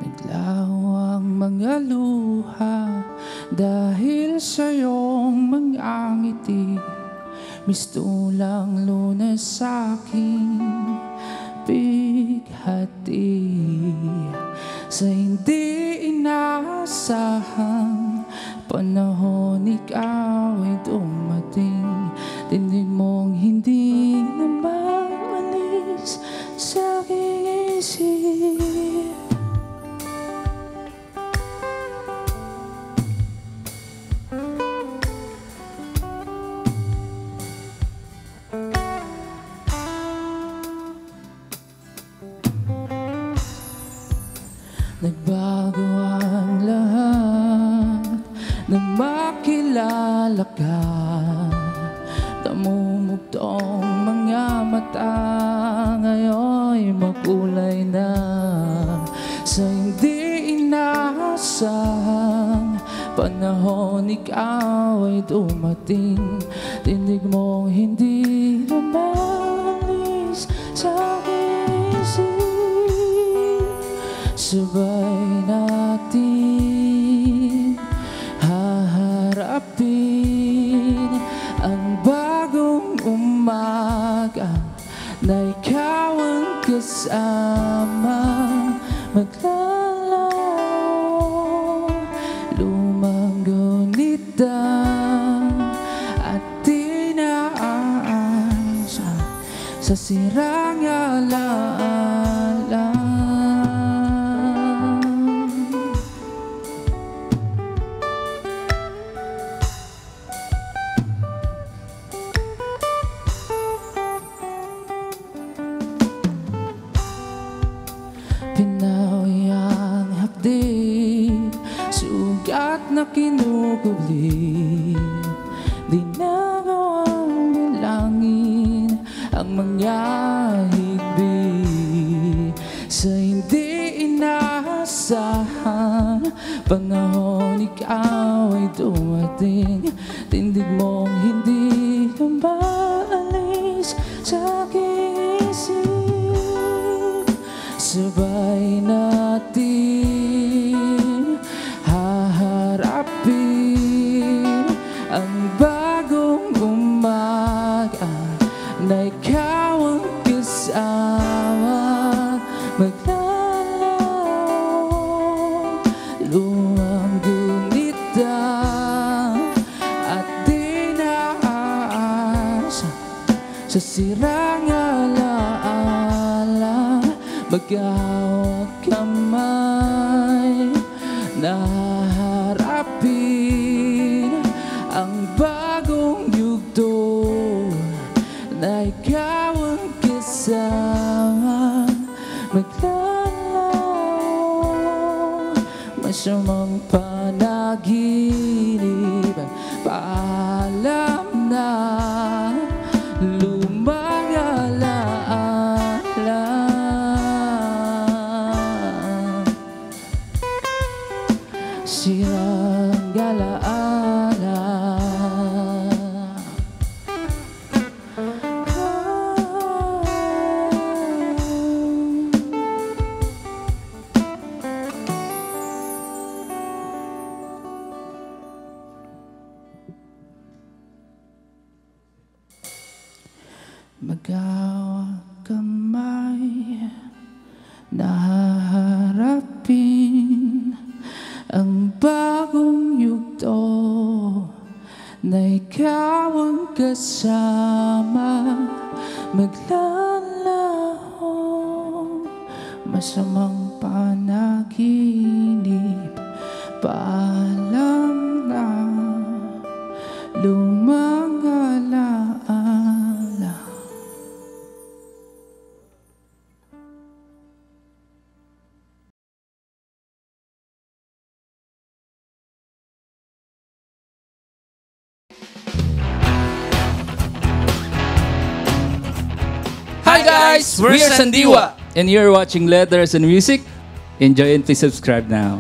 Naglaho ang mga luha dahil sa iyong mga ngiti. Mistulang lunas sa aking bighati. Sa hindi inaasahang panahon, ikaw ay dumating. Tindig mong hindi na maalis sa aking isip. Nagbago ang lahat nang makilala ka. Namumugtong mga mata ngayon'y makulay na. Sa hindi inaasahang panahon, ikaw ay dumating. Tindig mong hindi na maalis sa aking isip. Sabay natin haharapin ang bagong umaga na ikaw ang kasama. Maglalaw lumang gunita at tinaasa sa sirang alaala. Pinawi ang hapdi, sugat na kinukubli. Di nagawang bilangin ang mga higbi. Sa hindi inaasahan panahon, ikaw ay dumating. Tindig mong hindi ka maalis sa aking isip. Sabay natin haharapin ang bagong umaga na ikaw ang kasama. Maglalaw lumang gunita at tinaasa sa sirang alaala. Maghahawak kamay na harapin ang bagong yugto na ikaw ang kasama. Maglalaw masamang panaginip, paalam na lumang alaala. Sirang galaala. Maghahawak kamay na haharapin ang bagong yugto na ikaw ang kasama. Maglalaho masamang panaginip, paalam na lumang alaala. Hi guys, we're Sandiwa, and you're watching Letters and Music. Enjoy and please subscribe now.